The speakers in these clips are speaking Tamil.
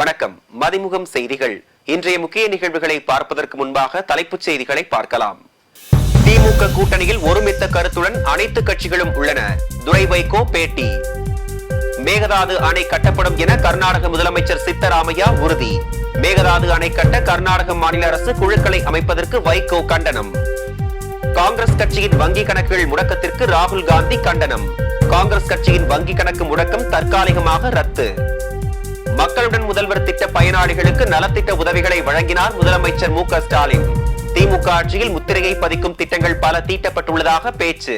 வணக்கம். மதிமுகம் செய்திகள். இன்றைய முக்கிய நிகழ்வுகளை பார்ப்பதற்கு முன்பாக தலைப்புச் செய்திகளை பார்க்கலாம். திமுக கூட்டணியில் ஒருமித்த கருத்துடன் அனைத்து கட்சிகளும் உள்ளன. துரை வைகோ பேட்டி. மேகதாது அணை கட்டப்படும் என கர்நாடக முதலமைச்சர் சித்தராமையா உறுதி. மேகதாது அணை கட்ட கர்நாடக மாநில அரசு குழுக்களை அமைப்பதற்கு வைகோ கண்டனம். காங்கிரஸ் கட்சியின் வங்கி கணக்குகள் முடக்கத்திற்கு ராகுல் காந்தி கண்டனம். காங்கிரஸ் கட்சியின் வங்கி கணக்கு முடக்கம் தற்காலிகமாக ரத்து. மக்களுடன் முதல்வர் திட்ட பயனாளிகளுக்கு நலத்திட்ட உதவிகளை வழங்கினார் முதலமைச்சர் மு க ஸ்டாலின். திமுக ஆட்சியில் முத்திரையை பதிக்கும் திட்டங்கள் பல தீட்டப்பட்டுள்ளதாக பேச்சு.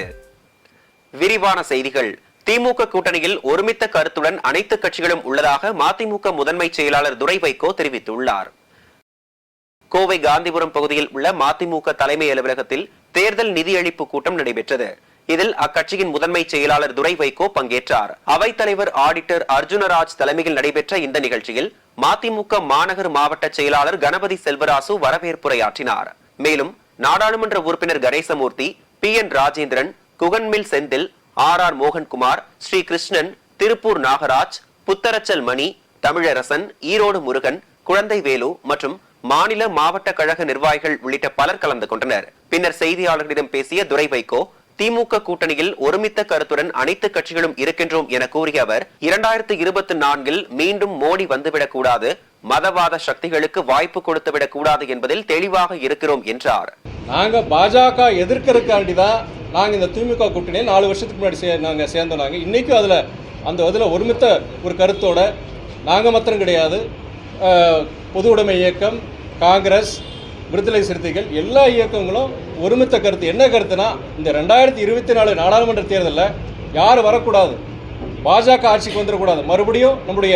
விரிவான செய்திகள். திமுக கூட்டணியில் ஒருமித்த கருத்துடன் அனைத்து கட்சிகளும் உள்ளதாக மதிமுக முதன்மை செயலாளர் துரை வைகோ தெரிவித்துள்ளார். கோவை காந்திபுரம் பகுதியில் உள்ள மதிமுக தலைமை அலுவலகத்தில் தேர்தல் நிதியளிப்பு கூட்டம் நடைபெற்றது. இதில் அக்கட்சியின் முதன்மை செயலாளர் துரை வைகோ பங்கேற்றார். அவைத்தலைவர் ஆடிட்டர் அர்ஜுனராஜ் தலைமையில் நடைபெற்ற இந்த நிகழ்ச்சியில் மதிமுக மாநகர் மாவட்ட செயலாளர் கணபதி செல்வராசு வரவேற்புரையாற்றினார். மேலும் நாடாளுமன்ற உறுப்பினர் கணேசமூர்த்தி, பி என் ராஜேந்திரன், குகன்மில் செந்தில், ஆர் மோகன்குமார், ஸ்ரீ கிருஷ்ணன், திருப்பூர் நாகராஜ், புத்தரச்சல் மணி, தமிழரசன், ஈரோடு முருகன், குழந்தை வேலு மற்றும் மாநில மாவட்ட கழக நிர்வாகிகள் உள்ளிட்ட பலர் கலந்து கொண்டனர். பின்னர் செய்தியாளர்களிடம் பேசிய துரை வைகோ, திமுக கூட்டணியில் ஒருமித்த கருத்துடன் அனைத்து கட்சிகளும் இருக்கின்றோம் என கூறிய அவர், 2024 மீண்டும் மோடி வந்துவிடக் கூடாது, மதவாத சக்திகளுக்கு வாய்ப்பு கொடுத்துவிடக் கூடாது என்பதில் தெளிவாக இருக்கிறோம் என்றார். நாங்க பாஜக எதிர்க்கிறதுக்காண்டிதான் நாங்க இந்த திமுக கூட்டணியில் 4 வருஷத்துக்கு முன்னாடி நாங்க சேர்ந்தோம். இன்னைக்கும் அதுல ஒருமித்த ஒரு கருத்தோட நாங்க மாத்திரம் கிடையாது, பொது உடைமை இயக்கம், காங்கிரஸ், விடுதலை சிறுத்தைகள் எல்லா இயக்கங்களும் ஒருமித்த கருத்து. என்ன கருத்துனா, இந்த 2024 நாடாளுமன்ற தேர்தலில் யாரும் வரக்கூடாது, பாஜக ஆட்சிக்கு வந்துடக்கூடாது, மறுபடியும் நம்முடைய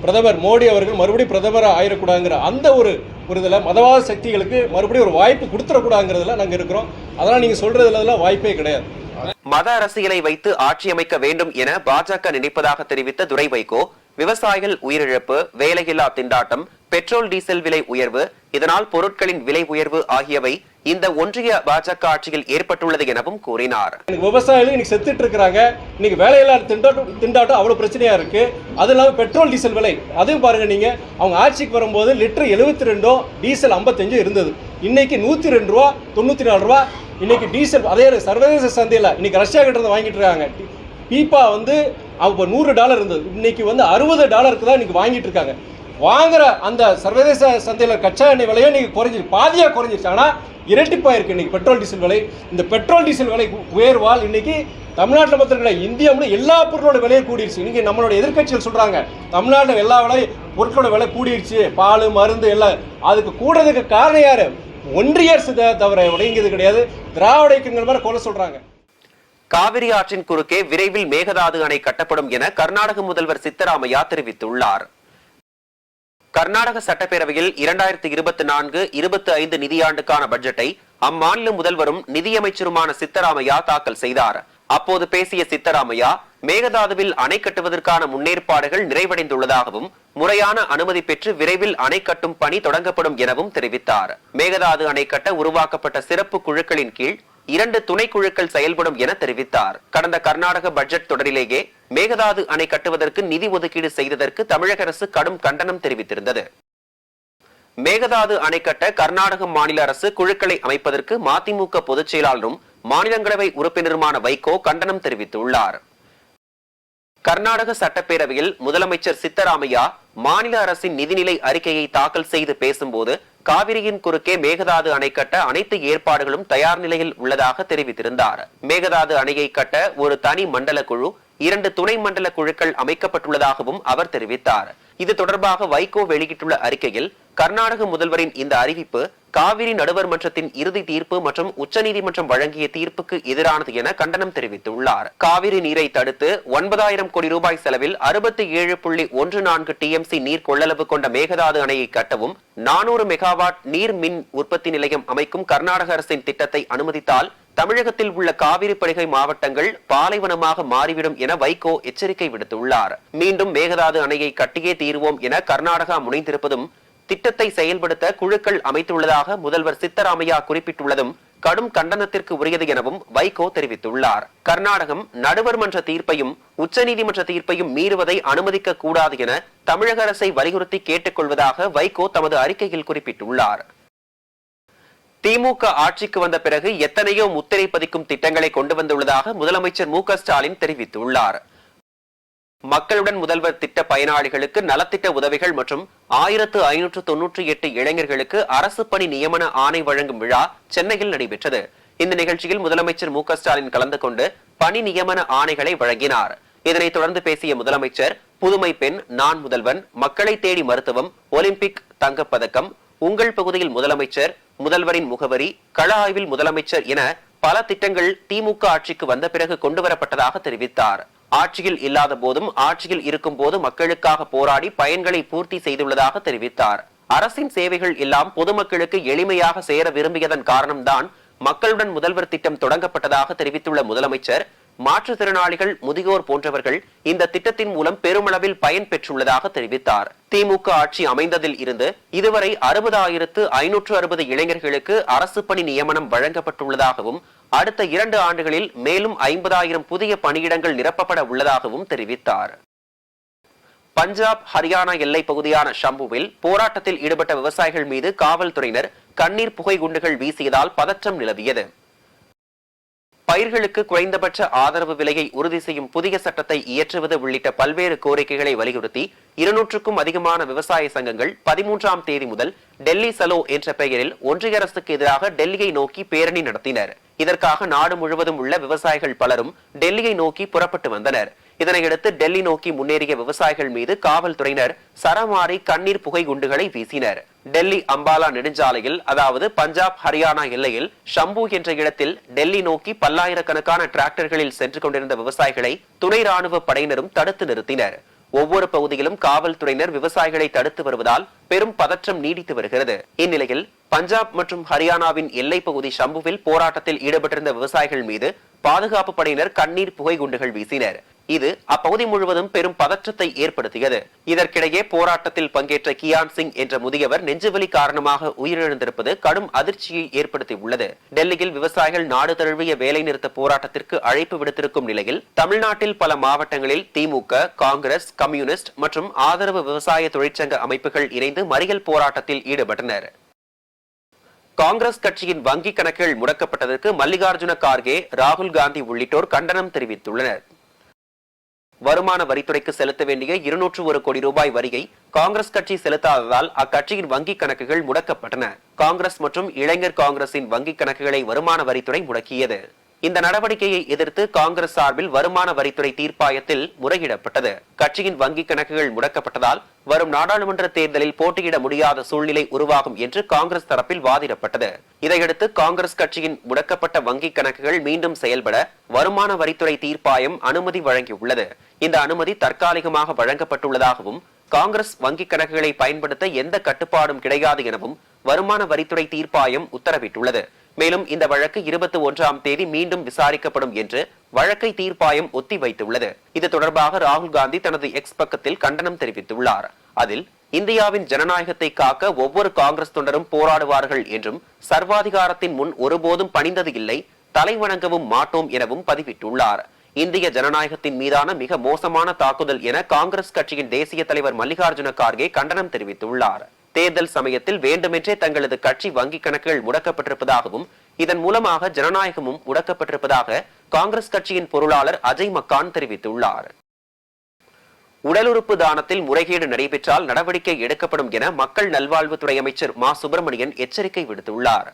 பிரதமர் மோடி அவர்கள் மறுபடியும் பிரதமராக ஆயிடக்கூடாதுங்கிற அந்த ஒரு இதில் மதவாத சக்திகளுக்கு மறுபடியும் ஒரு வாய்ப்பு கொடுத்துடக்கூடாதுங்கிறதுல நாங்கள் இருக்கிறோம். அதெல்லாம் நீங்கள் சொல்றதுல வாய்ப்பே கிடையாது. மத அரசியலை வைத்து ஆட்சி அமைக்க வேண்டும் என பாஜக நினைப்பதாக தெரிவித்த துரை வைகோ, விவசாயிகள் உயிரிழப்பு, வேலையில்லா திண்டாட்டம், பெட்ரோல் டீசல் விலை உயர்வு, இதனால் பொருட்களின் விலை உயர்வு ஆகியவை இந்த ஒன்றிய பாஜக ஆட்சியில் ஏற்பட்டுள்ளது எனவும் கூறினார். விவசாயிகள் இன்னைக்கு செத்துட்டு இருக்காங்க. இன்னைக்கு வேலையில்லா திண்டாட்டம் அவ்வளவு பிரச்சனையா இருக்கு. அது இல்லாமல் பெட்ரோல் டீசல் விலை அதையும் பாருங்க. நீங்க அவங்க ஆட்சிக்கு வரும்போது லிட்டர் 72, டீசல் 55 இருந்தது. இன்னைக்கு 102 ரூபா, 94 ரூபா. இன்னைக்கு டீசல் அதே சர்வதேச சந்தையில் இன்னைக்கு ரஷ்யா கிட்ட இருந்து வாங்கிட்டு இருக்காங்க. பீப்பா அப்போ $100 இருந்தது, இன்னைக்கு $60 தான் இன்னைக்கு வாங்கிட்டு இருக்காங்க. வாங்குற அந்த சர்வதேச சந்தையில் கச்சா எண்ணெய் விலையும் இன்னைக்கு குறைஞ்சிருக்கு, பாதியாக குறைஞ்சிருச்சு. ஆனால் இரட்டிப்பாக இருக்கு இன்னைக்கு பெட்ரோல் டீசல் விலை. இந்த பெட்ரோல் டீசல் விலை உயர்வால் இன்னைக்கு தமிழ்நாட்டில் மட்டும் கிடையாது, இந்தியா எல்லா பொருளோட விலையை கூடிருச்சு. இன்னைக்கு நம்மளோட எதிர்கட்சிகள் சொல்றாங்க தமிழ்நாட்டில் எல்லா பொருட்களோட விலை கூடிருச்சு, பால், மருந்து எல்லாம். அதுக்கு கூடுறதுக்கு காரணம் யாரு? ஒன்றிய அரசு தவிர உடைங்கிறது கிடையாது. திராவிட இயக்கங்கள் மேல கொலை சொல்றாங்க. காவிரி ஆற்றின் குறுக்கே விரைவில் மேகதாது அணை கட்டப்படும் என கர்நாடக முதல்வர் சித்தராமையா தெரிவித்துள்ளார். கர்நாடக சட்டப்பேரவையில் 2024-25 நிதியாண்டுக்கான பட்ஜெட்டை அம்மாநில முதல்வரும் நிதியமைச்சருமான சித்தராமையா தாக்கல் செய்தார். அப்போது பேசிய சித்தராமையா, மேகதாதுவில் அணை கட்டுவதற்கான முன்னேற்பாடுகள் நிறைவடைந்துள்ளதாகவும் முறையான அனுமதி பெற்று விரைவில் அணை கட்டும் பணி தொடங்கப்படும் எனவும் தெரிவித்தார். மேகதாது அணை கட்ட உருவாக்கப்பட்ட சிறப்பு குழுக்களின் கீழ் 2 துணைக்குழுக்கள் செயல்படும் என தெரிவித்தார். கடந்த கர்நாடக பட்ஜெட் தொடரிலேயே மேகதாது அணை கட்டுவதற்கு நிதி ஒதுக்கீடு செய்ததற்கு தமிழக அரசு கடும் கண்டனம் தெரிவித்திருந்தது. மேகதாது அணை கட்ட கர்நாடக மாநில அரசு குழுக்களை அமைப்பதற்கு மதிமுக பொதுச் செயலாளரும் மாநிலங்களவை உறுப்பினருமான வைகோ கண்டனம் தெரிவித்துள்ளார். கர்நாடக சட்டப்பேரவையில் முதலமைச்சர் சித்தராமையா மாநில அரசின் நிதிநிலை அறிக்கையை தாக்கல் செய்து பேசும்போது, காவிரியின் குறுக்கே மேகதாது அணை கட்ட அனைத்து ஏற்பாடுகளும் தயார் நிலையில் உள்ளதாக தெரிவித்திருந்தார். மேகதாது அணையை கட்ட ஒரு தனி மண்டல குழு, 2 துணை மண்டல குழுக்கள் அமைக்கப்பட்டுள்ளதாகவும் அவர் தெரிவித்தார். இது தொடர்பாக வைகோ வெளியிட்டுள்ள அறிக்கையில், கர்நாடக முதல்வரின் இந்த அறிவிப்பு காவிரி நடுவர் மன்றத்தின் இறுதி தீர்ப்பு மற்றும் உச்சநீதிமன்றம் வழங்கிய தீர்ப்புக்கு எதிரானது என கண்டனம் தெரிவித்துள்ளார். காவிரி நீரை தடுத்து 9000 கோடி ரூபாய் செலவில் 67.14 TMC நீர் கொள்ளளவு கொண்ட மேகதாது அணையை கட்டவும் 400 மெகாவாட் நீர் மின் உற்பத்தி நிலையம் அமைக்கும் கர்நாடக அரசின் திட்டத்தை அனுமதித்தால் தமிழகத்தில் உள்ள காவிரி படுகை மாவட்டங்கள் பாலைவனமாக மாறிவிடும் என வைகோ எச்சரிக்கை விடுத்துள்ளார். மீண்டும் மேகதாது அணையை கட்டியே தீருவோம் என கர்நாடகா முனைந்திருப்பதும், திட்டத்தை செயல்படுத்த குழுக்கள் அமைத்துள்ளதாக முதல்வர் சித்தராமையா குறிப்பிட்டுள்ளதும் கடும் கண்டனத்திற்கு உரியது எனவும் வைகோ தெரிவித்துள்ளார். கர்நாடகம் நடுவர் மன்ற தீர்ப்பையும் உச்சநீதிமன்ற தீர்ப்பையும் மீறுவதை அனுமதிக்க கூடாது என தமிழக அரசை வலியுறுத்தி கேட்டுக் கொள்வதாக வைகோ தமது அறிக்கையில் குறிப்பிட்டுள்ளார். திமுக ஆட்சிக்கு வந்த பிறகு எத்தனையோ முத்திரை பதிக்கும் திட்டங்களை கொண்டு வந்துள்ளதாக முதலமைச்சர் மு.க.ஸ்டாலின் தெரிவித்துள்ளார். மக்களுடன் முதல்வர் திட்ட பயனாளிகளுக்கு நலத்திட்ட உதவிகள் மற்றும் 1598 இளைஞர்களுக்கு அரசு பணி நியமன ஆணை வழங்கும் விழா சென்னையில் நடைபெற்றது. இந்த நிகழ்ச்சியில் முதலமைச்சர் மு.க.ஸ்டாலின் கலந்து கொண்டு பணி நியமன ஆணைகளை வழங்கினார். இதனைத் தொடர்ந்து பேசிய முதலமைச்சர் புதுமை பெண், நான் முதல்வன், மக்களை தேடி மருத்துவம், ஒலிம்பிக் தங்கப்பதக்கம், உங்கள் பகுதியில் முதலமைச்சர், முதல்வரின் முகவரி, கள ஆய்வில் முதலமைச்சர் என பல திட்டங்கள் திமுக ஆட்சிக்கு வந்த பிறகு கொண்டுவரப்பட்டதாக தெரிவித்தார். ஆட்சியில் இல்லாத போதும் ஆட்சியில் இருக்கும் போது மக்களுக்காக போராடி பயன்களை பூர்த்தி செய்துள்ளதாக தெரிவித்தார். அரசின் சேவைகள் எல்லாம் பொதுமக்களுக்கு எளிமையாக சேர விரும்பியதன் காரணம்தான் மக்களுடன் முதல்வர் திட்டம் தொடங்கப்பட்டதாக தெரிவித்துள்ள முதலமைச்சர், மாற்றுத்திறனாளிகள், முதியோர் போன்றவர்கள் இந்த திட்டத்தின் மூலம் பெருமளவில் பயன் பெற்றுள்ளதாக தெரிவித்தார். திமுக ஆட்சி அமைந்ததில் இருந்து இதுவரை 60,560 இளைஞர்களுக்கு அரசு பணி நியமனம் வழங்கப்பட்டுள்ளதாகவும் அடுத்த 2 ஆண்டுகளில் மேலும் 50,000 புதிய பணியிடங்கள் நிரப்பப்பட உள்ளதாகவும் தெரிவித்தார். பஞ்சாப், ஹரியானா எல்லை பகுதியான ஷம்புவில் போராட்டத்தில் ஈடுபட்ட விவசாயிகள் மீது காவல்துறையினர் கண்ணீர் புகை குண்டுகள் வீசியதால் பதற்றம் நிலவியது. பயிர்களுக்கு குறைந்தபட்ச ஆதரவு விலையை உறுதி செய்யும் புதிய சட்டத்தை இயற்றுவது உள்ளிட்ட பல்வேறு கோரிக்கைகளை வலியுறுத்தி 200க்கும் அதிகமான விவசாய சங்கங்கள் 13ஆம் தேதி முதல் டெல்லி சலோ என்ற பெயரில் ஒன்றிய அரசுக்கு எதிராக டெல்லியை நோக்கி பேரணி நடத்தினர். இதற்காக நாடு முழுவதும் உள்ள விவசாயிகள் பலரும் டெல்லியை நோக்கி புறப்பட்டு வந்தனர். இதனையடுத்து டெல்லி நோக்கி முன்னேறிய விவசாயிகள் மீது காவல்துறையினர் சரமாரி கண்ணீர் புகை குண்டுகளை வீசினர். டெல்லி அம்பாலா நெடுஞ்சாலையில், அதாவது பஞ்சாப் ஹரியானா எல்லையில் ஷம்பு என்ற இடத்தில் டெல்லி நோக்கி பல்லாயிரக்கணக்கான டிராக்டர்களில் சென்று கொண்டிருந்த விவசாயிகளை துணை ராணுவ படையினரும் தடுத்து நிறுத்தினர். ஒவ்வொரு பகுதியிலும் காவல்துறையினர் விவசாயிகளை தடுத்து வருவதால் பெரும் பதற்றம் நீடித்து வருகிறது. இந்நிலையில் பஞ்சாப் மற்றும் ஹரியானாவின் எல்லை பகுதி ஷம்புவில் போராட்டத்தில் ஈடுபட்டிருந்த விவசாயிகள் மீது பாதுகாப்பு படையினர் கண்ணீர் புகை குண்டுகள் வீசினர். இது அப்பகுதி முழுவதும் பெரும் பதற்றத்தை ஏற்படுத்தியது. இதற்கிடையே போராட்டத்தில் பங்கேற்ற கியான் சிங் என்ற முதியவர் நெஞ்சுவலி காரணமாக உயிரிழந்திருப்பது கடும் அதிர்ச்சியை ஏற்படுத்தியுள்ளது. டெல்லியில் விவசாயிகள் நாடு தழுவிய வேலைநிறுத்த போராட்டத்திற்கு அழைப்பு விடுத்திருக்கும் நிலையில் தமிழ்நாட்டில் பல மாவட்டங்களில் திமுக, காங்கிரஸ், கம்யூனிஸ்ட் மற்றும் ஆதரவு விவசாய தொழிற்சங்க அமைப்புகள் இணைந்து மறியல் போராட்டத்தில் ஈடுபட்டனர். காங்கிரஸ் கட்சியின் வங்கி கணக்குகள் முடக்கப்பட்டதற்கு மல்லிகார்ஜுன கார்கே, ராகுல் காந்தி உள்ளிட்டோர் கண்டனம் தெரிவித்துள்ளனர். வருமான வரித்துறைக்கு செலுத்த வேண்டிய 201 கோடி ரூபாய் வரியை காங்கிரஸ் கட்சி செலுத்தாததால் அக்கட்சியின் வங்கி கணக்குகள் முடக்கப்பட்டன. காங்கிரஸ் மற்றும் இளைஞர் காங்கிரசின் வங்கி கணக்குகளை வருமான வரித்துறை முடக்கியது. இந்த நடவடிக்கையை எதிர்த்து காங்கிரஸ் சார்பில் வருமான வரித்துறை தீர்ப்பாயத்தில் முறையிடப்பட்டது. கட்சியின் வங்கி கணக்குகள் முடக்கப்பட்டதால் வரும் நாடாளுமன்ற தேர்தலில் போட்டியிட முடியாத சூழ்நிலை உருவாகும் என்று காங்கிரஸ் தரப்பில் வாதிடப்பட்டது. இதையடுத்து காங்கிரஸ் கட்சியின் முடக்கப்பட்ட வங்கி கணக்குகள் மீண்டும் செயல்பட வருமான வரித்துறை தீர்ப்பாயம் அனுமதி வழங்கியுள்ளது. இந்த அனுமதி தற்காலிகமாக வழங்கப்பட்டுள்ளதாகவும் காங்கிரஸ் வங்கி கணக்குகளை பயன்படுத்த எந்த கட்டுப்பாடும் கிடையாது எனவும் வருமான வரித்துறை தீர்ப்பாயம் உத்தரவிட்டுள்ளது. மேலும் இந்த வழக்கு 21ஆம் தேதி மீண்டும் விசாரிக்கப்படும் என்று வழக்கை தீர்ப்பாயம் ஒத்தி வைத்துள்ளது. இது தொடர்பாக ராகுல் காந்தி தனது எக்ஸ் பக்கத்தில் கண்டனம் தெரிவித்துள்ளார். அதில் இந்தியாவின் ஜனநாயகத்தை காக்க ஒவ்வொரு காங்கிரஸ் தொண்டரும் போராடுவார்கள் என்றும் சர்வாதிகாரத்தின் முன் ஒருபோதும் பணிந்தது இல்லை, தலைவணங்கவும் மாட்டோம் எனவும் பதிவிட்டுள்ளார். இந்திய ஜனநாயகத்தின் மீதான மிக மோசமான தாக்குதல் என காங்கிரஸ் கட்சியின் தேசிய தலைவர் மல்லிகார்ஜுன கார்கே கண்டனம் தெரிவித்துள்ளார். தேர்தல் சமயத்தில் வேண்டுமென்றே தங்களது கட்சி வங்கி கணக்குகள் முடக்கப்பட்டிருப்பதாகவும் இதன் மூலமாக ஜனநாயகமும் முடக்கப்பட்டிருப்பதாக காங்கிரஸ் கட்சியின் பொருளாளர் அஜய் மக்கான் தெரிவித்துள்ளார். உடல் உறுப்பு தானத்தில் முறைகேடு நடைபெற்றால் நடவடிக்கை எடுக்கப்படும் என மக்கள் நல்வாழ்வுத்துறை அமைச்சர் மா சுப்பிரமணியன் எச்சரிக்கை விடுத்துள்ளார்.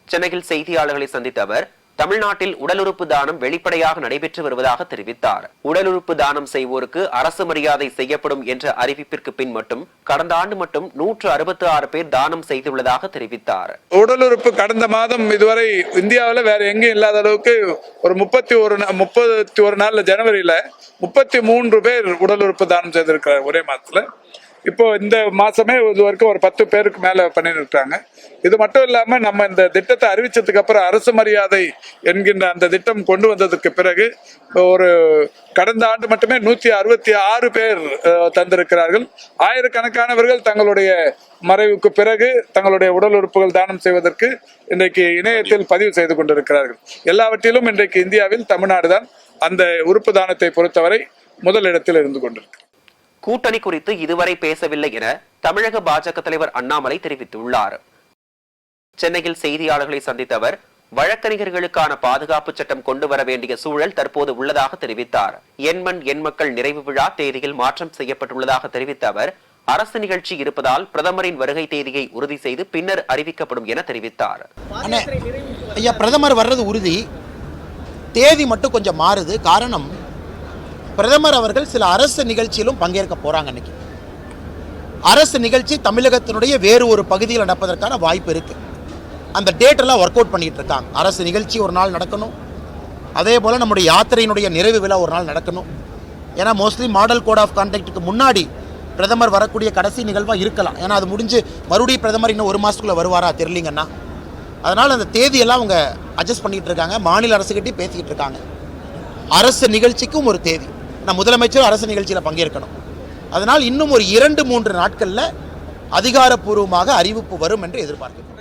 சென்னையில் செய்தியாளர்களை சந்தித்த அவர் தமிழ்நாட்டில் உடல் உறுப்பு தானம் வெளிப்படையாக நடைபெற்று வருவதாக தெரிவித்தார். உடல் உறுப்பு தானம் செய்வோருக்கு அரசு மரியாதை செய்யப்படும் என்ற அறிவிப்பிற்கு பின் மட்டும் கடந்த ஆண்டு மட்டும் 166 பேர் தானம் செய்துள்ளதாக தெரிவித்தார். உடல் உறுப்பு கடந்த மாதம் இதுவரை இந்தியாவில் வேற எங்கேயும் இல்லாத அளவுக்கு ஒரு 31 நாள்ல ஜனவரியில 33 பேர் உடல் உறுப்பு தானம் செய்திருக்கிறார் ஒரே மாதத்துல. இப்போ இந்த மாசமே இது வரைக்கும் ஒரு 10 பேருக்கு மேல பண்ணிருக்காங்க. இது மட்டும் இல்லாம நம்ம இந்த திட்டத்தை அறிவிச்சதுக்கு அப்புறம் அரசு மரியாதை என்கின்ற அந்த திட்டம் கொண்டு வந்ததுக்கு பிறகு ஒரு கடந்த ஆண்டு மட்டுமே 166 பேர் தந்திருக்கிறார்கள். ஆயிரக்கணக்கானவர்கள் தங்களுடைய மறைவுக்கு பிறகு தங்களுடைய உடல் உறுப்புகள் தானம் செய்வதற்கு இன்றைக்கு இணையத்தில் பதிவு செய்து கொண்டிருக்கிறார்கள். எல்லாவற்றிலும் இன்றைக்கு இந்தியாவில் தமிழ்நாடு தான் அந்த உறுப்பு தானத்தை பொறுத்தவரை முதலிடத்தில் இருந்து கொண்டிருக்கு. கூட்டணி குறித்து இதுவரை பேசவில்லை என தமிழக பாஜக தலைவர் அண்ணாமலை தெரிவித்துள்ளார். சென்னையில் செய்தியாளர்களை சந்தித்த அவர் வழக்கறிஞர்களுக்கான பாதுகாப்பு சட்டம் கொண்டு வர வேண்டிய சூழல் தற்போது உள்ளதாக தெரிவித்தார். எண்மண் எண்மக்கள் நிறைவு விழா தேதியில் மாற்றம் செய்யப்பட்டுள்ளதாக தெரிவித்த அவர் அரசு நிகழ்ச்சி இருப்பதால் பிரதமரின் வருகை தேதியை உறுதி செய்து பின்னர் அறிவிக்கப்படும் என தெரிவித்தார். ஐயா, பிரதமர் வர்றது உறுதி, தேதி மட்டும் கொஞ்சம் மாறுது. காரணம், பிரதமர் அவர்கள் சில அரசு நிகழ்ச்சியிலும் பங்கேற்க போறாங்க. இன்னைக்கு அரசு நிகழ்ச்சி தமிழகத்தினுடைய வேறு ஒரு பகுதியில் நடப்பதற்கான வாய்ப்பு இருக்கு. அந்த டேட் எல்லாம் ஒர்க் அவுட் பண்ணிட்டு இருக்காங்க. அரசு நிகழ்ச்சி ஒரு நாள் நடக்கணும், அதே போல நம்முடைய யாத்திரையினுடைய நிறைவு விழா ஒரு நாள் நடக்கணும். ஏன்னா மோஸ்ட்லி மாடல் கோட் ஆஃப் கான்டக்டுக்கு முன்னாடி பிரதமர் வரக்கூடிய கடைசி நிகழ்வாக இருக்கலாம். ஏன்னா அது முடிஞ்சு மறுபடியும் பிரதமர் இன்னும் ஒரு மாதத்துக்குள்ளே வருவாரா தெரியலிங்கன்னா. அதனால் அந்த தேதியெல்லாம் அவங்க அட்ஜஸ்ட் பண்ணிகிட்டு இருக்காங்க. மாநில அரசுகிட்டையும் பேசிக்கிட்டு இருக்காங்க. அரசு நிகழ்ச்சிக்கும் ஒரு தேதி, நான் முதலமைச்சர் அரசு நிகழ்ச்சியில் பங்கேற்கணும். அதனால் இன்னும் ஒரு 2-3 நாட்களில் அதிகாரப்பூர்வமாக அறிவிப்பு வரும் என்று எதிர்பார்க்கிறோம்.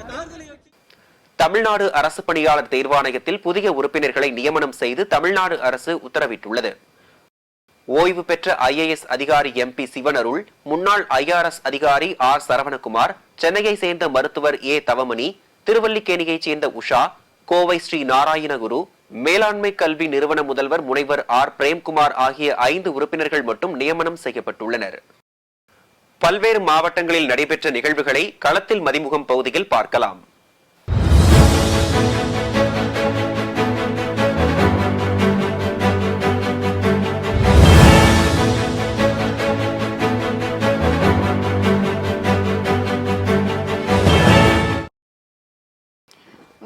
தமிழ்நாடு அரசு பணியாளர் தேர்வாணையத்தில் புதிய உறுப்பினர்களை நியமனம் செய்து தமிழ்நாடு அரசு உத்தரவிட்டுள்ளது. ஓய்வு பெற்ற IAS அதிகாரி MP சிவனருள், முன்னாள் IRS அதிகாரி R சரவணகுமார், சென்னையை சேர்ந்த மருத்துவர் A தவமணி, திருவல்லிக்கேணியைச் சேர்ந்த உஷா, கோவை ஸ்ரீ நாராயணகுரு, மேலாண்மை கல்வி நிறுவன முதல்வர் முனைவர் R பிரேம்குமார் ஆகிய 5 உறுப்பினர்கள் மட்டும் நியமனம் செய்யப்பட்டுள்ளனர். பல்வேறு மாவட்டங்களில் நடைபெற்ற நிகழ்வுகளை களத்தில் மதிமுகம் பகுதியில் பார்க்கலாம்.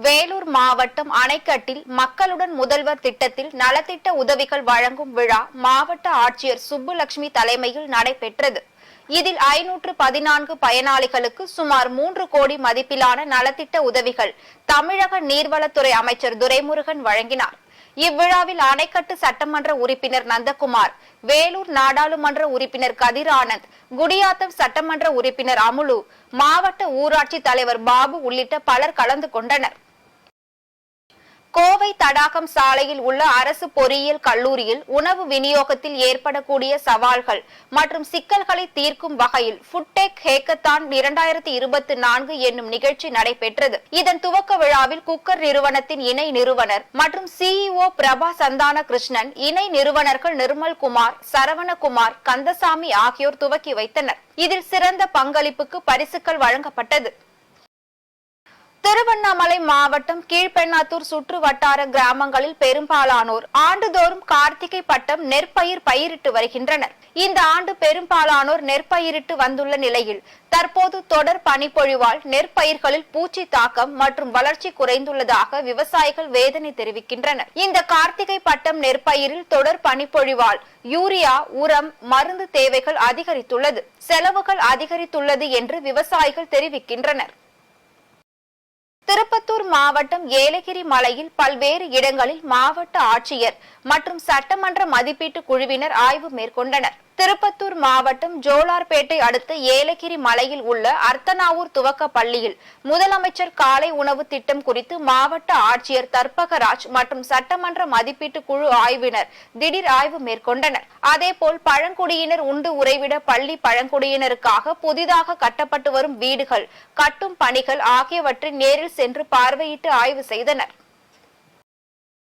வேலூர் மாவட்டம் அணைக்கட்டில் மக்களுடன் முதல்வர் திட்டத்தில் நலத்திட்ட உதவிகள் வழங்கும் விழா மாவட்ட ஆட்சியர் சுப்புலட்சுமி தலைமையில் நடைபெற்றது. இதில் 514 பயனாளிகளுக்கு சுமார் 3 கோடி மதிப்பிலான நலத்திட்ட உதவிகள் தமிழக நீர்வளத்துறை அமைச்சர் துரைமுருகன் வழங்கினார். இவ்விழாவில் அணைக்கட்டு சட்டமன்ற உறுப்பினர் நந்தகுமார், வேலூர் நாடாளுமன்ற உறுப்பினர் கதிர் ஆனந்த், குடியாத்தம் சட்டமன்ற உறுப்பினர் அமுலு, மாவட்ட ஊராட்சி தலைவர் பாபு உள்ளிட்ட பலர் கலந்து கொண்டனர். கோவை தடாகம் சாலையில் உள்ள அரசு பொறியியல் கல்லூரியில் உணவு விநியோகத்தில் ஏற்படக்கூடிய சவால்கள் மற்றும் சிக்கல்களை தீர்க்கும் வகையில் ஃபுட்டெக் ஹேக்கத்தான் 2024 என்னும் நிகழ்ச்சி நடைபெற்றது. இதன் துவக்க விழாவில் குக்கர் நிறுவனத்தின் இணை நிறுவனர் மற்றும் CEO பிரபா சந்தான கிருஷ்ணன், இணை நிறுவனர்கள் நிர்மல்குமார், சரவணகுமார், கந்தசாமி ஆகியோர் துவக்கி வைத்தனர். இதில் சிறந்த பங்களிப்புக்கு பரிசுகள் வழங்கப்பட்டது. திருவண்ணாமலை மாவட்டம் கீழ்பெண்ணாத்தூர் சுற்று வட்டார கிராமங்களில் பெரும்பாலானோர் ஆண்டுதோறும் கார்த்திகை பட்டம் நெற்பயிர் பயிரிட்டு வருகின்றனர். இந்த ஆண்டு பெரும்பாலானோர் நெற்பயிரிட்டு வந்துள்ள நிலையில் தற்போது தொடர் பனிப்பொழிவால் நெற்பயிர்களில் பூச்சி தாக்கம் மற்றும் வளர்ச்சி குறைந்துள்ளதாக விவசாயிகள் வேதனை தெரிவிக்கின்றனர். இந்த கார்த்திகை பட்டம் நெற்பயிரில் தொடர் பனிப்பொழிவால் யூரியா, உரம், மருந்து தேவைகள் அதிகரித்துள்ளது, செலவுகள் அதிகரித்துள்ளது என்று விவசாயிகள் தெரிவிக்கின்றனர். திருப்பத்தூர் மாவட்டம் ஏலகிரி மலையில் பல்வேறு இடங்களில் மாவட்ட ஆட்சியர் மற்றும் சட்டமன்ற மதிப்பீட்டு குழுவினர் ஆய்வு மேற்கொண்டனர். திருப்பத்தூர் மாவட்டம் ஜோலார்பேட்டை அடுத்த ஏலகிரி மலையில் உள்ள அர்த்தனாவூர் துவக்க பள்ளியில் முதலமைச்சர் காலை உணவு திட்டம் குறித்து மாவட்ட ஆட்சியர் தர்பகராஜ் மற்றும் சட்டமன்ற மதிப்பீட்டு குழு ஆய்வினர் திடீர் ஆய்வு மேற்கொண்டனர். அதேபோல் பழங்குடியினர் உண்டு உறைவிட பள்ளி பழங்குடியினருக்காக புதிதாக கட்டப்பட்டு வரும் வீடுகள் கட்டும் பணிகள் ஆகியவற்றை நேரில் சென்று பார்வையிட்டு ஆய்வு செய்தனர்.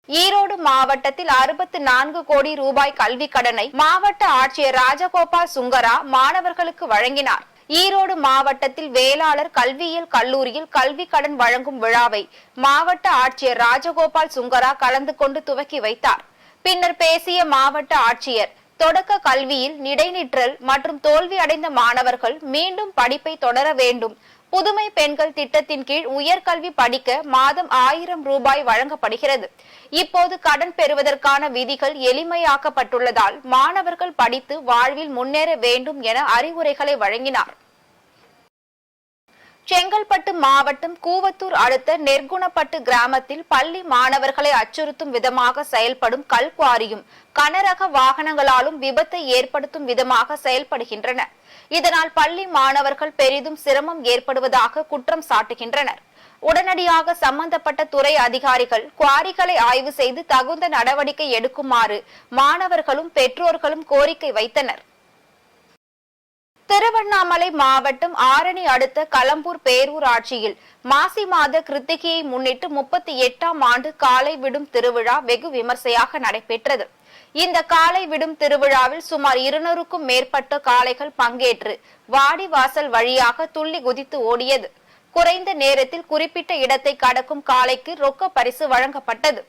ஈரோடு மாவட்டத்தில் 64 கோடி ரூபாய் கல்வி கடனை மாவட்ட ஆட்சியர் ராஜகோபால் சுங்கரா மாணவர்களுக்கு வழங்கினார். ஈரோடு மாவட்டத்தில் வேளாளர் கல்வியியல் கல்லூரியில் கல்வி கடன் வழங்கும் விழாவை மாவட்ட ஆட்சியர் ராஜகோபால் சுங்கரா கலந்து கொண்டு துவக்கி வைத்தார். பின்னர் பேசிய மாவட்ட ஆட்சியர், தொடக்க கல்வியில் இடைநிற்றல் மற்றும் தோல்வி அடைந்த மாணவர்கள் மீண்டும் படிப்பை தொடர வேண்டும், புதுமை பெண்கள் திட்டத்தின் கீழ் உயர்கல்வி படிக்க மாதம் 1000 ரூபாய் வழங்கப்படுகிறது. இப்போது கடன் பெறுவதற்கான விதிகள் எளிமையாக்கப்பட்டுள்ளதால் மாணவர்கள் படித்து வாழ்வில் முன்னேற வேண்டும் என அறிவுரைகளை வழங்கினார். செங்கல்பட்டு மாவட்டம் கூவத்தூர் அடுத்த நெற்குணப்பட்டு கிராமத்தில் பள்ளி மாணவர்களை அச்சுறுத்தும் விதமாக செயல்படும் கல்குவாரியும் கனரக வாகனங்களாலும் விபத்தை ஏற்படுத்தும் விதமாக செயல்படுகின்றன. இதனால் பள்ளி மாணவர்கள் பெரிதும் சிரமம் ஏற்படுவதாக குற்றம் சாட்டுகின்றனர். உடனடியாக சம்பந்தப்பட்ட துறை அதிகாரிகள் குவாரிகளை ஆய்வு செய்து தகுந்த நடவடிக்கை எடுக்குமாறு மாணவர்களும் பெற்றோர்களும் கோரிக்கை வைத்தனர். திருவண்ணாமலை மாவட்டம் ஆரணி அடுத்த களம்பூர் பேரூராட்சியில் மாசி மாத கிருத்திகையை முன்னிட்டு 38ஆம் ஆண்டு காளை விடும் திருவிழா வெகு விமர்சையாக நடைபெற்றது. இந்த காளை விடும் திருவிழாவில் சுமார் 200க்கும் மேற்பட்ட காளைகள் பங்கேற்று வாடிவாசல் வழியாக துள்ளி குதித்து ஓடியது. குறைந்த நேரத்தில் குறிப்பிட்ட இடத்தை கடக்கும் காளைக்கு ரொக்க பரிசு வழங்கப்பட்டது.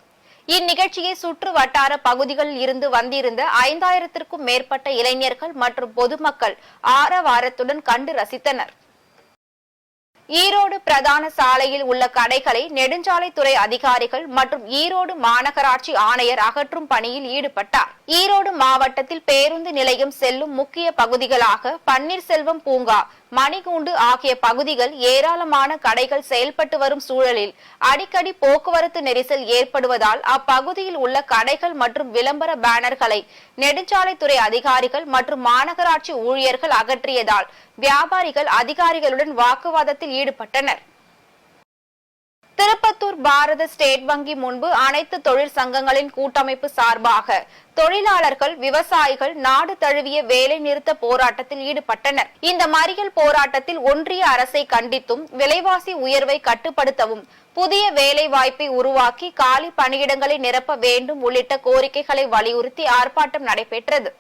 இந்நிகழ்ச்சியை சுற்று வட்டார பகுதிகளில் இருந்து வந்திருந்த 5000த்திற்கும் மேற்பட்ட இளைஞர்கள் மற்றும் பொதுமக்கள் ஆரவாரத்துடன் கண்டு ரசித்தனர். ஈரோடு பிரதான சாலையில் உள்ள கடைகளை நெடுஞ்சாலைத்துறை அதிகாரிகள் மற்றும் ஈரோடு மாநகராட்சி ஆணையர் அகற்றும் பணியில் ஈடுபட்டார். ஈரோடு மாவட்டத்தில் பேருந்து நிலையம் செல்லும் முக்கிய பகுதிகளாக பன்னீர்செல்வம் பூங்கா, மணிகூண்டு ஆகிய பகுதிகள் ஏராளமான கடைகள் செயல்பட்டு வரும் சூழலில் அடிக்கடி போக்குவரத்து நெரிசல் ஏற்படுவதால் அப்பகுதியில் உள்ள கடைகள் மற்றும் விளம்பர பேனர்களை நெடுஞ்சாலைத்துறை அதிகாரிகள் மற்றும் மாநகராட்சி ஊழியர்கள் அகற்றியதால் வியாபாரிகள் அதிகாரிகளுடன் வாக்குவாதத்தில் ஈடுபட்டனர். திருப்பத்தூர் பாரத ஸ்டேட் வங்கி முன்பு அனைத்து தொழிற் சங்கங்களின் கூட்டமைப்பு சார்பாக தொழிலாளர்கள், விவசாயிகள் நாடு தழுவிய வேலை நிறுத்த போராட்டத்தில் ஈடுபட்டனர். இந்த மறியல் போராட்டத்தில் ஒன்றிய அரசை கண்டித்தும், விலைவாசி உயர்வை கட்டுப்படுத்தவும், புதிய வேலை வாய்ப்பை உருவாக்கி காலி பணியிடங்களை நிரப்ப வேண்டும் உள்ளிட்ட கோரிக்கைகளை வலியுறுத்தி ஆர்ப்பாட்டம் நடைபெற்றது.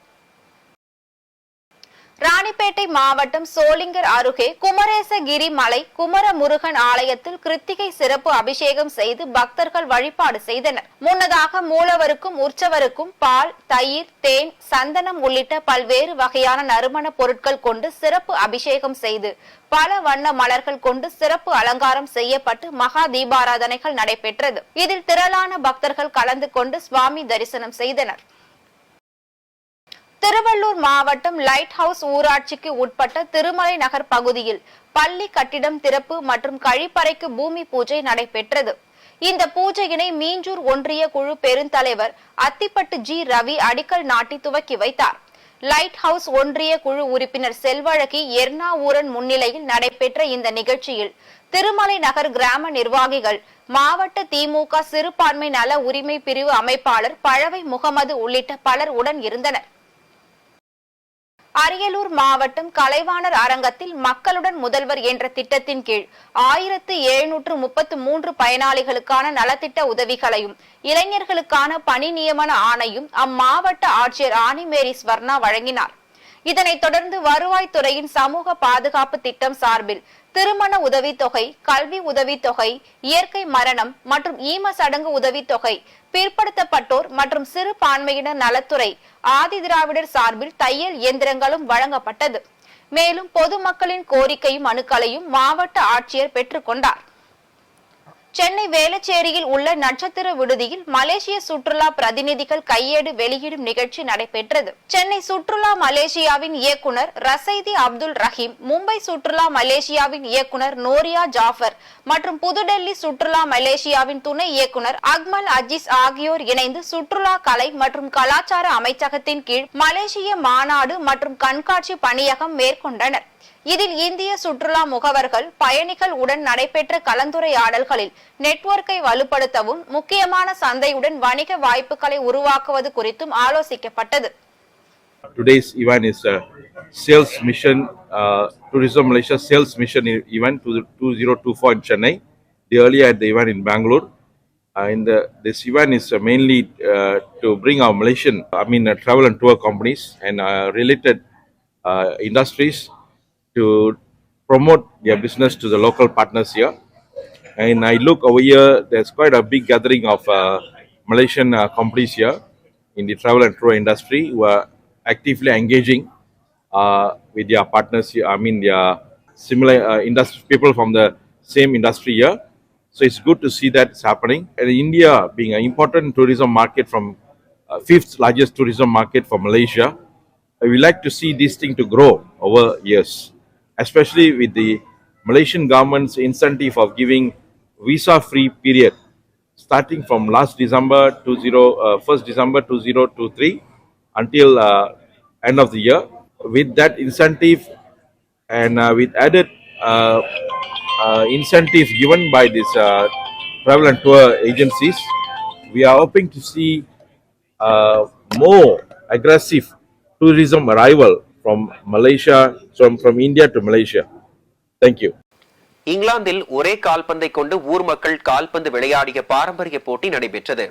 ராணிப்பேட்டை மாவட்டம் சோளிங்கர் அருகே குமரேசகிரி மலை குமரமுருகன் ஆலயத்தில் கிருத்திகை சிறப்பு அபிஷேகம் செய்து பக்தர்கள் வழிபாடு செய்தனர். முன்னதாக மூலவருக்கும் உற்சவருக்கும் பால், தயிர், தேன், சந்தனம் உள்ளிட்ட பல்வேறு வகையான நறுமண பொருட்கள் கொண்டு சிறப்பு அபிஷேகம் செய்து பல வண்ண மலர்கள் கொண்டு சிறப்பு அலங்காரம் செய்யப்பட்டு மகா தீபாராதனைகள் நடைபெற்றது. இதில் திரளான பக்தர்கள் கலந்து கொண்டு சுவாமி தரிசனம் செய்தனர். திருவள்ளூர் மாவட்டம் லைட் ஹவுஸ் ஊராட்சிக்கு உட்பட்ட திருமலை நகர் பகுதியில் பள்ளி கட்டிடம் திறப்பு மற்றும் கழிப்பறைக்கு பூமி பூஜை நடைபெற்றது. இந்த பூஜையினை மீஞ்சூர் ஒன்றிய குழு பெருந்தலைவர் அத்திப்பட்டு ஜி ரவி அடிக்கல் நாட்டி துவக்கி வைத்தார். லைட் ஹவுஸ் ஒன்றிய குழு உறுப்பினர் செல்வழகி எர்ணாவூரன் முன்னிலையில் நடைபெற்ற இந்த நிகழ்ச்சியில் திருமலை நகர் கிராம நிர்வாகிகள், மாவட்ட திமுக சிறுபான்மை நல உரிமை பிரிவு அமைப்பாளர் பழவை முகமது உள்ளிட்ட பலர் உடன் இருந்தனர். அரியலூர் மாவட்டம் கலைவாணர் அரங்கத்தில் மக்களுடன் முதல்வர் என்ற திட்டத்தின் கீழ் 1733 பயனாளிகளுக்கான நலத்திட்ட உதவிகளையும் இளைஞர்களுக்கான பணி நியமன ஆணையும் அம்மாவட்ட ஆட்சியர் ஆனிமேரி ஸ்வர்ணா வழங்கினார். இதனைத் தொடர்ந்து வருவாய்த்துறையின் சமூக பாதுகாப்பு திட்டம் சார்பில் திருமண உதவித்தொகை, கல்வி உதவித்தொகை, இயற்கை மரணம் மற்றும் ஈம சடங்கு உதவித்தொகை, பிற்படுத்தப்பட்டோர் மற்றும் சிறுபான்மையினர் நலத்துறை, ஆதி திராவிடர் சார்பில் தையல் இயந்திரங்களும் வழங்கப்பட்டது. மேலும் பொதுமக்களின் கோரிக்கையும் மனுக்களையும் மாவட்ட ஆட்சியர் பெற்றுக் கொண்டார். சென்னை வேளச்சேரியில் உள்ள நட்சத்திர விடுதியில் மலேசிய சுற்றுலா பிரதிநிதிகள் கையேடு வெளியிடும் நிகழ்ச்சி நடைபெற்றது. சென்னை சுற்றுலா மலேசியாவின் இயக்குனர் ரசைதி அப்துல் ரஹீம், மும்பை சுற்றுலா மலேசியாவின் இயக்குனர் நோரியா ஜாஃபர் மற்றும் புதுடெல்லி சுற்றுலா மலேசியாவின் துணை இயக்குனர் அக்மல் அஜீஸ் ஆகியோர் இணைந்து சுற்றுலா கலை மற்றும் கலாச்சார அமைச்சகத்தின் கீழ் மலேசிய மாநாடு மற்றும் கண்காட்சி பணியகம் மேற்கொண்டனர். இதில் இந்திய சுற்றுலா முகவர்கள், பயணிகள் உடன் நடைபெற்ற கலந்துரையாடல்களில் நெட்வொர்க்கை வலுப்படுத்தவும், முக்கியமான சந்தையுடன் வணிக வாய்ப்புகளை உருவாக்குவது குறித்தும் ஆலோசிக்கப்பட்டது. Today's event is a sales mission, Tourism Malaysia sales mission event to 2024 in Chennai. The earlier at the event in Bangalore. This event is mainly to bring our Malaysian, travel and tour companies and related industries to promote their business to the local partners here. And I look over here, there's quite a big gathering of Malaysian companies here in the travel and tour industry who are actively engaging with their partners here, their similar people from the same industry here. So it's good to see that it's happening. And India being an important tourism market from fifth largest tourism market for Malaysia, we like to see this thing to grow over years, especially with the Malaysian government's incentive of giving visa-free period starting from last December 1st December 2023 until end of the year. With that incentive and with added incentive given by these travel and tour agencies, we are hoping to see more aggressive tourism arrival from Malaysia, from India to Malaysia. Thank you. இங்கிலாந்தில் ஒரே கால்பந்தை கொண்டு ஊர் மக்கள் கால்பந்து விளையாடிய பாரம்பரிய போட்டி நடைபெற்றது.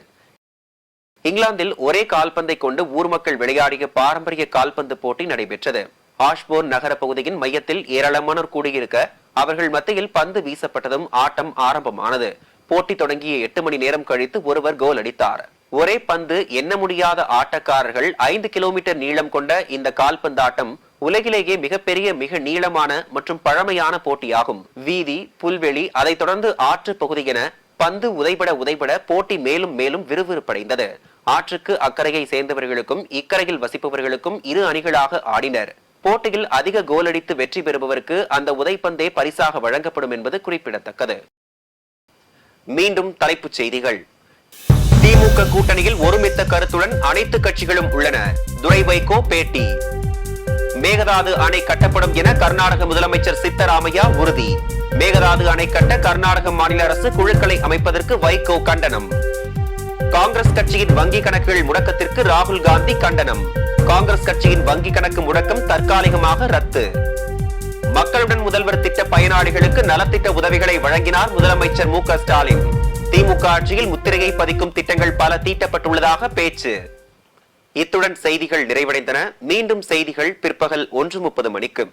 இங்கிலாந்தில் ஒரே கால்பந்தை கொண்டு ஊர் மக்கள் விளையாடிய பாரம்பரிய கால்பந்து போட்டி நடைபெற்றது. ஆஷ்போர்ன் நகர பகுதியின் மையத்தில் ஏராளமானோர் கூடியிருக்க அவர்கள் மத்தியில் பந்து வீசப்பட்டதும் ஆட்டம் ஆரம்பமானது. போட்டி தொடங்கிய 8 மணி நேரம் கழித்து ஒருவர் கோல் அடித்தார். ஒரே பந்து எண்ண முடியாத ஆட்டக்காரர்கள் 5 கிலோமீட்டர் நீளம் கொண்ட இந்த கால்பந்தாட்டம் உலகிலேயே மிகப்பெரிய மிக நீளமான மற்றும் பழமையான போட்டியாகும். வீதி, புல்வெளி, அதைத் தொடர்ந்து ஆற்று பகுதி என பந்து உதைபட போட்டி மேலும் மேலும் விறுவிறுப்படைந்தது. ஆற்றுக்கு அக்கறையை சேர்ந்தவர்களுக்கும் இக்கரையில் வசிப்பவர்களுக்கும் இரு அணிகளாக ஆடினர். போட்டியில் அதிக கோல் அடித்து வெற்றி பெறுபவருக்கு அந்த உதைப்பந்தே பரிசாக வழங்கப்படும் என்பது குறிப்பிடத்தக்கது. மீண்டும் தலைப்புச் செய்திகள். திமுக கூட்டணியில் ஒருமித்த கருத்துடன் அனைத்து கட்சிகளும் உள்ளன. துரை வைகோ பேட்டி. மேகதாது அணை கட்டப்படும் என கர்நாடக முதலமைச்சர் சித்தராமையா உறுதி. மேகதாது அணை கட்ட கர்நாடக மாநில அரசு குழுக்களை அமைப்பதற்கு வைகோ கண்டனம். காங்கிரஸ் கட்சியின் வங்கி கணக்குகள் முடக்கத்திற்கு ராகுல் காந்தி கண்டனம். காங்கிரஸ் கட்சியின் வங்கி கணக்கு முடக்கம் தற்காலிகமாக ரத்து. மக்களுடன் முதல்வர் திட்ட பயனாளிகளுக்கு நலத்திட்ட உதவிகளை வழங்கினார் முதலமைச்சர் மு.க. ஸ்டாலின். திமுக ஆட்சியில் முத்திரையை பதிக்கும் திட்டங்கள் பல தீட்டப்பட்டுள்ளதாக பேச்சு. இத்துடன் செய்திகள் நிறைவடைந்தன. மீண்டும் செய்திகள் பிற்பகல் 1:30 மணிக்கு.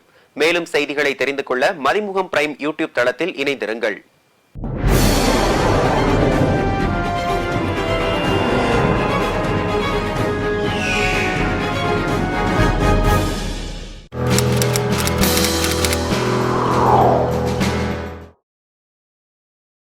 மேலும் செய்திகளை தெரிந்து கொள்ள மதிமுகம் பிரைம் யூடியூப் தளத்தில் இணைந்திருங்கள்.